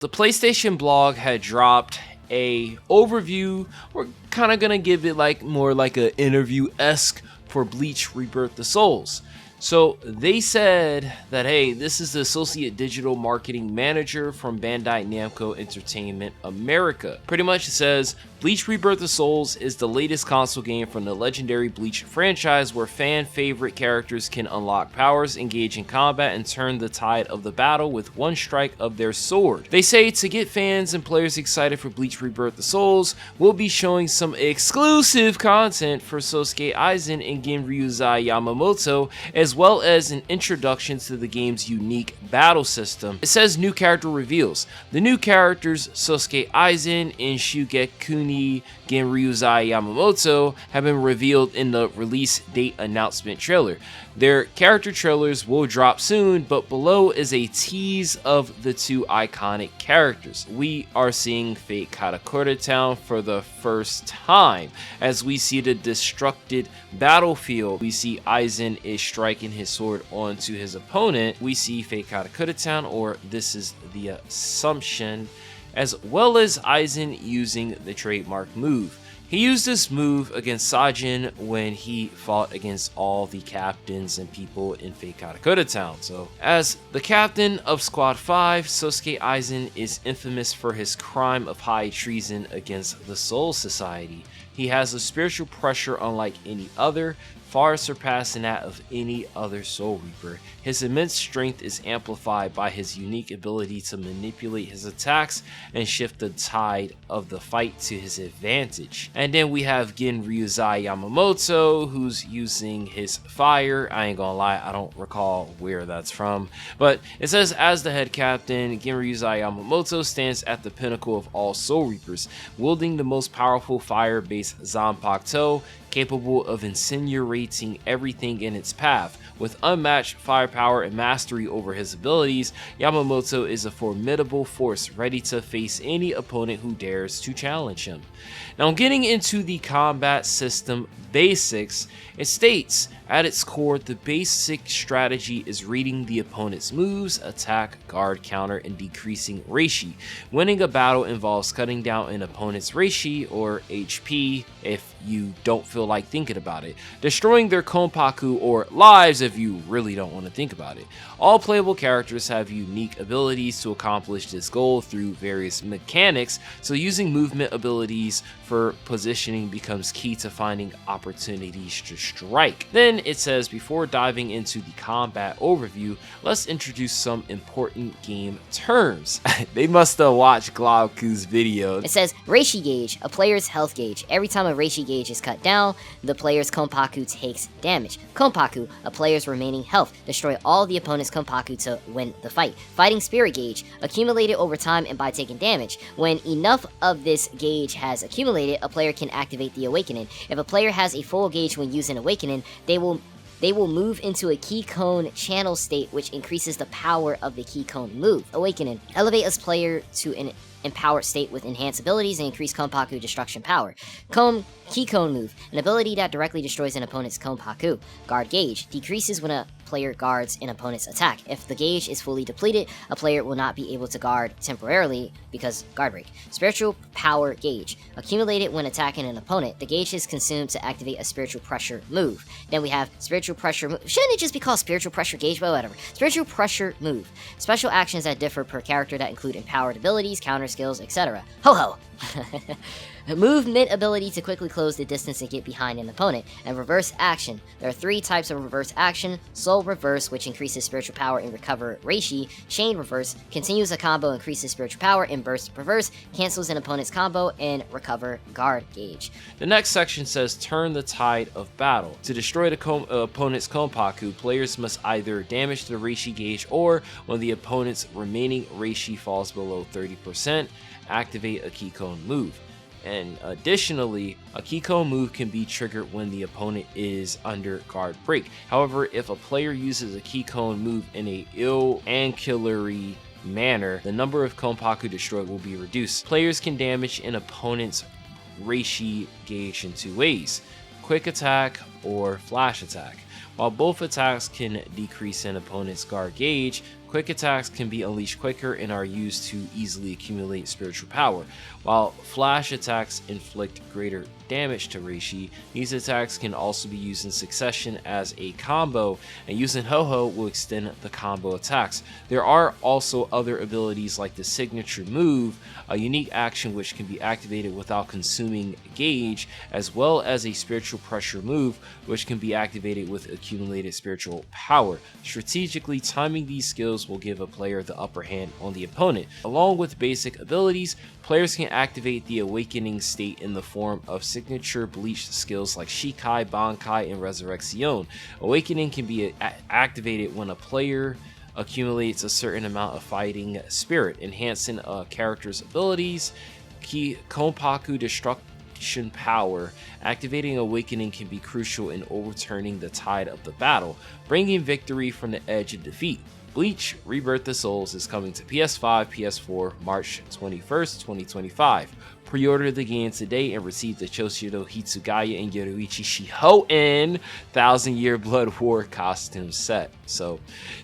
The PlayStation blog had dropped a overview. We're kind of gonna give it like more like an interview-esque for Bleach Rebirth the Souls. So they said that, hey, this is the Associate Digital Marketing Manager from Bandai Namco Entertainment America. Pretty much it says, Bleach Rebirth of Souls is the latest console game from the legendary Bleach franchise where fan favorite characters can unlock powers, engage in combat, and turn the tide of the battle with one strike of their sword. They say to get fans and players excited for Bleach Rebirth of Souls, we'll be showing some exclusive content for Sosuke Aizen and Genryuzai Yamamoto, as well as an introduction to the game's unique battle system. It says new character reveals. The new characters Sosuke Aizen and Shugekuni Genryuzai Yamamoto have been revealed in the release date announcement trailer. Their character trailers will drop soon, but below is a tease of the two iconic characters. We are seeing Fate Katakura Town for the first time. As we see the destructed battlefield, we see Aizen is striking his sword onto his opponent. We see Fate Katakura Town, or this is the assumption, as well as Aizen using the trademark move. He used this move against Sajin when he fought against all the captains and people in Fate Katakura Town. So, as the captain of Squad 5, Sosuke Aizen is infamous for his crime of high treason against the Soul Society. He has a spiritual pressure unlike any other, far surpassing that of any other Soul Reaper. His immense strength is amplified by his unique ability to manipulate his attacks and shift the tide of the fight to his advantage. And then we have Genryuzai Yamamoto, who's using his fire. I ain't gonna lie, I don't recall where that's from, but it says, as the head captain, Genryuzai Yamamoto stands at the pinnacle of all Soul Reapers, wielding the most powerful fire-based Zanpakuto, capable of incinerating everything in its path. With unmatched firepower and mastery over his abilities, Yamamoto is a formidable force ready to face any opponent who dares to challenge him. Now, getting into the combat system basics, it states, at its core, the basic strategy is reading the opponent's moves, attack, guard, counter, and decreasing reishi. Winning a battle involves cutting down an opponent's reishi, or HP, if you don't feel like thinking about it, destroying their konpaku, or lives if you really don't want to think about it. All playable characters have unique abilities to accomplish this goal through various mechanics, so using movement abilities for positioning becomes key to finding opportunities to strike. Then it says, before diving into the combat overview, let's introduce some important game terms. They must have watched Glaucu's video. It says, Reishi gauge, a player's health gauge. Every time a Reishi gauge is cut down, the player's konpaku takes damage. Konpaku, a player's remaining health. Destroy all the opponent's konpaku to win the fight. Fighting spirit gauge, accumulated over time and by taking damage. When enough of this gauge has accumulated, a player can activate the awakening. If a player has a full gauge when using awakening, they will move into a key cone channel state, which increases the power of the key cone move. Awakening. Elevate a player to an empowered state with enhanced abilities and increased konpaku destruction power. Key cone move. An ability that directly destroys an opponent's konpaku. Guard gauge. Decreases when a player guards an opponent's attack. If the gauge is fully depleted, a player will not be able to guard temporarily because guard break. Spiritual power gauge. Accumulated when attacking an opponent. The gauge is consumed to activate a spiritual pressure move. Then we have spiritual pressure move. Shouldn't it just be called spiritual pressure gauge? Well, whatever. Spiritual pressure move. Special actions that differ per character that include empowered abilities, counter skills, etc. Ho ho! Movement ability to quickly close the distance and get behind an opponent, and reverse action. There are 3 types of reverse action: soul reverse, which increases spiritual power and recover reishi; chain reverse, continues a combo, increases spiritual power; and burst reverse, cancels an opponent's combo and recover guard gauge. The next section says, turn the tide of battle. To destroy the opponent's konpaku, players must either damage the reishi gauge, or when the opponent's remaining reishi falls below 30%, activate a key cone move. And additionally, a key cone move can be triggered when the opponent is under guard break. However, if a player uses a key cone move in a ill-ancillary manner, the number of konpaku destroyed will be reduced. Players can damage an opponent's reishi gauge in 2 ways: quick attack or flash attack. While both attacks can decrease an opponent's guard gauge, Quick attacks can be unleashed quicker and are used to easily accumulate spiritual power. While flash attacks inflict greater damage to Reishi, these attacks can also be used in succession as a combo, and using Ho-Oh will extend the combo attacks. There are also other abilities like the signature move, a unique action which can be activated without consuming gauge, as well as a spiritual pressure move which can be activated with accumulated spiritual power. Strategically timing these skills will give a player the upper hand on the opponent. Along with basic abilities, players can activate the awakening state in the form of signature Bleach skills like Shikai, Bankai, and Resurrection. Awakening can be activated when a player accumulates a certain amount of fighting spirit, enhancing a character's abilities. Konpaku destruction power. Activating Awakening can be crucial in overturning the tide of the battle, bringing victory from the edge of defeat. Bleach Rebirth the Souls is coming to PS5, PS4, March 21st, 2025. Pre-order the game today and receive the Choshiro Hitsugaya and Yoruichi Shihoen 1000-Year Blood War costume set. So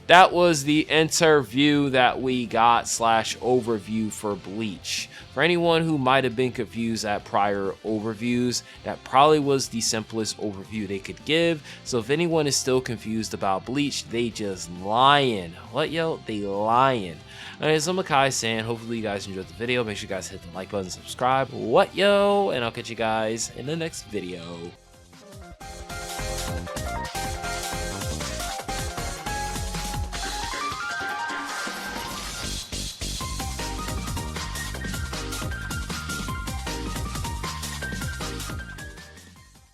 that was the interview that we got / overview for Bleach. For anyone who might have been confused at prior overviews, that probably was the simplest overview they could give. So if anyone is still confused about Bleach, they just lying. What, yo? They lying. Alright, so I'm Makai saying, hopefully you guys enjoyed the video. Make sure you guys hit the like button, subscribe. What, yo? And I'll catch you guys in the next video.